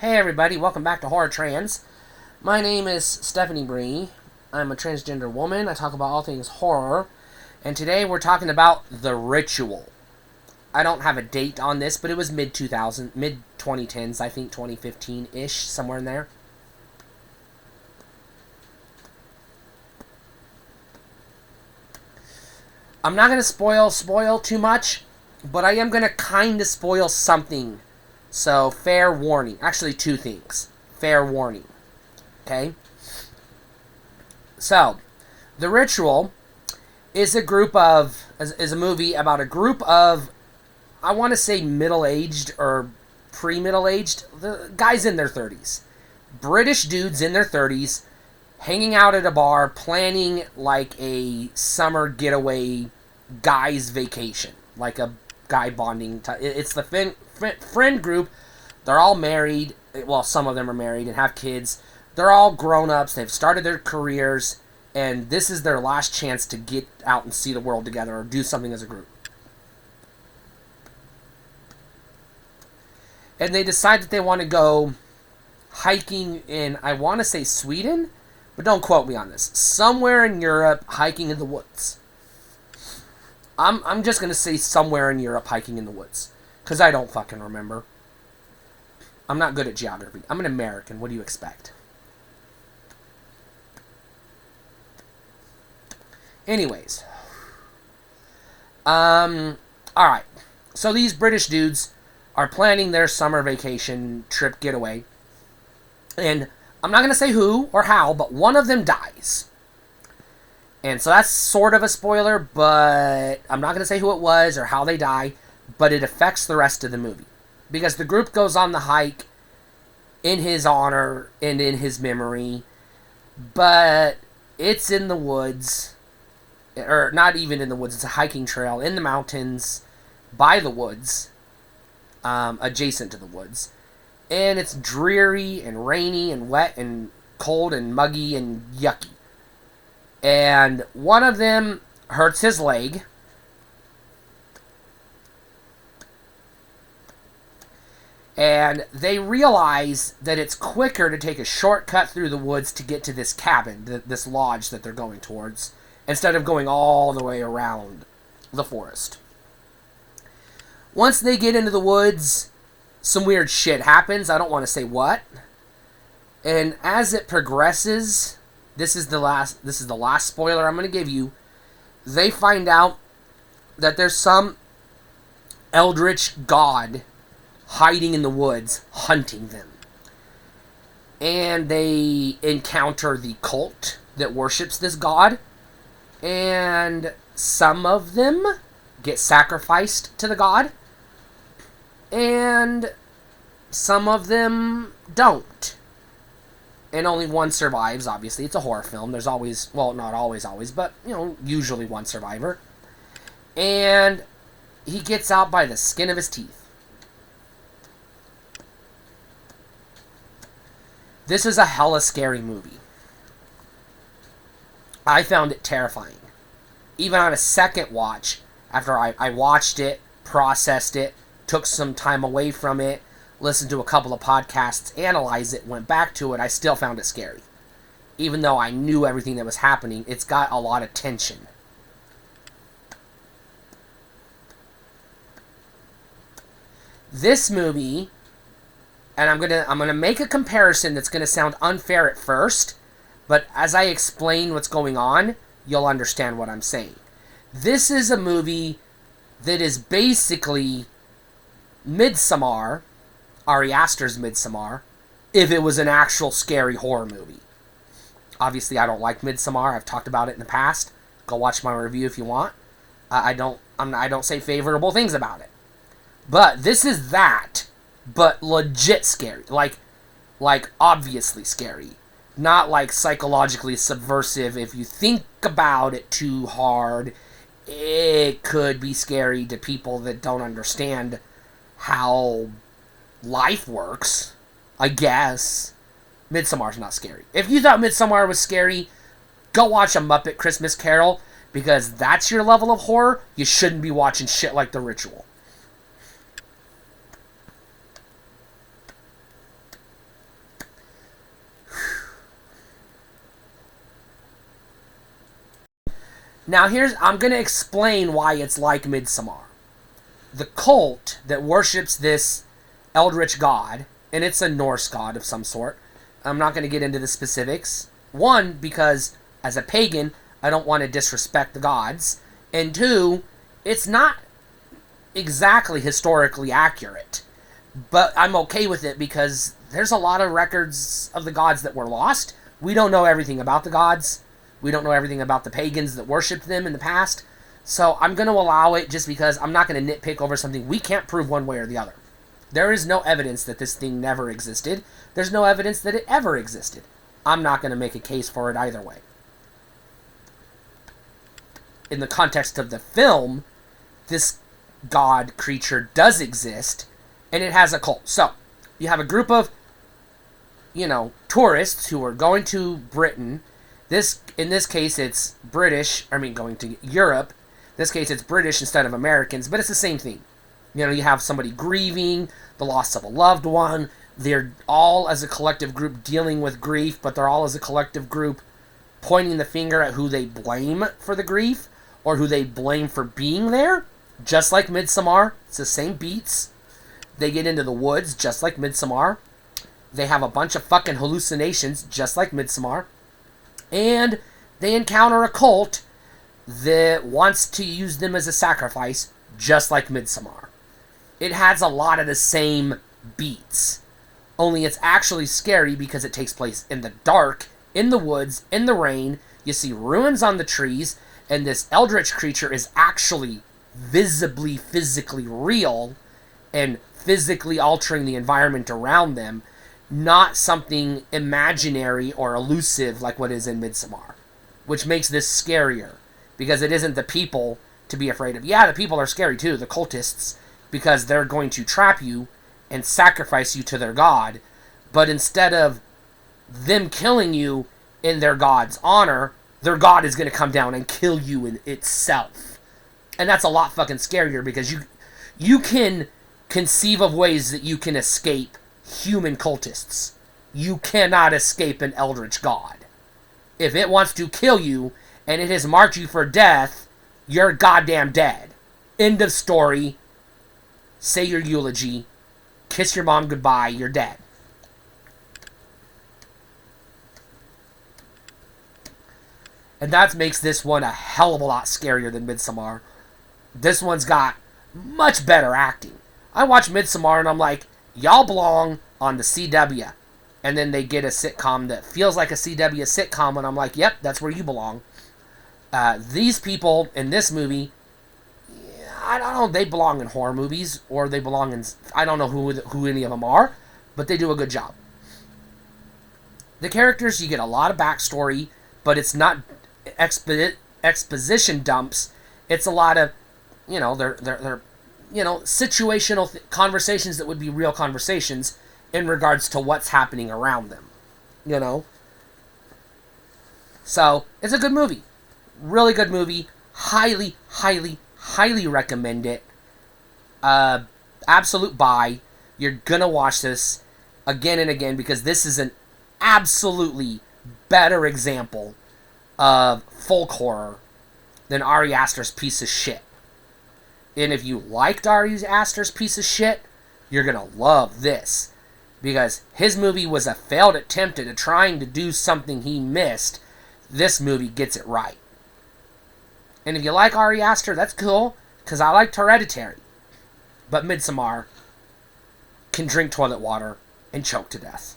Hey everybody, welcome back to Horror Trans. My name is Stephanie Bree. I'm a transgender woman. I talk about all things horror. And today we're talking about The Ritual. I don't have a date on this, but it was mid-2010s, I think 2015-ish, somewhere in there. I'm not going to spoil too much, but I am going to kind of spoil something. So, fair warning. Actually, two things. Fair warning. Okay? So, The Ritual is a movie about a group of, I want to say middle-aged or pre-middle-aged, guys in their 30s. British dudes in their 30s hanging out at a bar, planning like a summer getaway guy's vacation. Like a guy bonding. It's the friend group. They're all married. Well, some of them are married and have kids. They're all grown-ups. They've started their careers. And this is their last chance to get out and see the world together or do something as a group. And they decide that they want to go hiking in, I want to say Sweden, but don't quote me on this. Somewhere in Europe, hiking in the woods. I'm just going to say somewhere in Europe, hiking in the woods. Because I don't fucking remember. I'm not good at geography. I'm an American. What do you expect? Anyways. Alright. So these British dudes are planning their summer vacation trip getaway. And I'm not going to say who or how, but one of them dies. And so that's sort of a spoiler, but I'm not going to say who it was or how they die, but it affects the rest of the movie. Because the group goes on the hike in his honor and in his memory, but it's in the woods, or not even in the woods, it's a hiking trail in the mountains, by the woods, adjacent to the woods. And it's dreary and rainy and wet and cold and muggy and yucky. And one of them hurts his leg. And they realize that it's quicker to take a shortcut through the woods to get to this cabin, this lodge that they're going towards, instead of going all the way around the forest. Once they get into the woods, some weird shit happens. I don't want to say what. And as it progresses, this is the last spoiler I'm going to give you. They find out that there's some eldritch god hiding in the woods, hunting them. And they encounter the cult that worships this god. And some of them get sacrificed to the god. And some of them don't. And only one survives, obviously. It's a horror film. There's always, well, not always, but, usually one survivor. And he gets out by the skin of his teeth. This is a hella scary movie. I found it terrifying. Even on a second watch, after I watched it, processed it, took some time away from it, listened to a couple of podcasts, analyzed it, went back to it, I still found it scary. Even though I knew everything that was happening, it's got a lot of tension. This movie, and I'm gonna make a comparison that's gonna sound unfair at first, but as I explain what's going on, you'll understand what I'm saying. This is a movie that is basically Midsommar, Ari Aster's Midsommar, if it was an actual scary horror movie. Obviously, I don't like Midsommar. I've talked about it in the past. Go watch my review if you want. I don't say favorable things about it. But this is that, but legit scary. Like obviously scary. Not like psychologically subversive. If you think about it too hard, it could be scary to people that don't understand how life works, I guess. Midsommar's not scary. If you thought Midsommar was scary, go watch A Muppet Christmas Carol, because that's your level of horror. You shouldn't be watching shit like The Ritual. Now I'm going to explain why it's like Midsommar. The cult that worships this eldritch god, and it's a Norse god of some sort. I'm not going to get into the specifics. One, because as a pagan, I don't want to disrespect the gods. And two, it's not exactly historically accurate. But I'm okay with it because there's a lot of records of the gods that were lost. We don't know everything about the gods. We don't know everything about the pagans that worshipped them in the past. So I'm going to allow it just because I'm not going to nitpick over something we can't prove one way or the other. There is no evidence that this thing never existed. There's no evidence that it ever existed. I'm not going to make a case for it either way. In the context of the film, this god creature does exist, and it has a cult. So, you have a group of, tourists who are going to Britain. In this case, it's British. Going to Europe. In this case, it's British instead of Americans, but it's the same thing. You have somebody grieving the loss of a loved one. They're all, as a collective group, dealing with grief, but they're all, as a collective group, pointing the finger at who they blame for the grief, or who they blame for being there. Just like Midsommar. It's the same beats. They get into the woods, just like Midsommar. They have a bunch of fucking hallucinations, just like Midsommar. And they encounter a cult that wants to use them as a sacrifice, just like Midsommar. It has a lot of the same beats. Only it's actually scary because it takes place in the dark, in the woods, in the rain. You see ruins on the trees, and this eldritch creature is actually visibly, physically real and physically altering the environment around them, not something imaginary or elusive like what is in Midsommar, which makes this scarier because it isn't the people to be afraid of. Yeah, the people are scary too, the cultists, because they're going to trap you and sacrifice you to their god, but instead of them killing you in their god's honor, their god is going to come down and kill you in itself. And that's a lot fucking scarier because you can conceive of ways that you can escape human cultists. You cannot escape an eldritch god. If it wants to kill you and it has marked you for death, you're goddamn dead. End of story. Say your eulogy. Kiss your mom goodbye. You're dead. And that makes this one a hell of a lot scarier than Midsommar. This one's got much better acting. I watch Midsommar and I'm like, y'all belong on the CW. And then they get a sitcom that feels like a CW sitcom, and I'm like, yep, that's where you belong. These people in this movie, I don't know, they belong in horror movies, or they belong in, I don't know who any of them are, but they do a good job. The characters, you get a lot of backstory, but it's not exposition dumps. It's a lot of, they're situational conversations that would be real conversations in regards to what's happening around them. So, it's a good movie. Really good movie. Highly, highly, highly recommend it. Absolute buy. You're gonna watch this again and again because this is an absolutely better example of folk horror than Ari Aster's piece of shit. And if you liked Ari Aster's piece of shit, you're gonna love this. Because his movie was a failed attempt at trying to do something he missed. This movie gets it right. And if you like Ari Aster, that's cool, because I liked Hereditary. But Midsommar can drink toilet water and choke to death.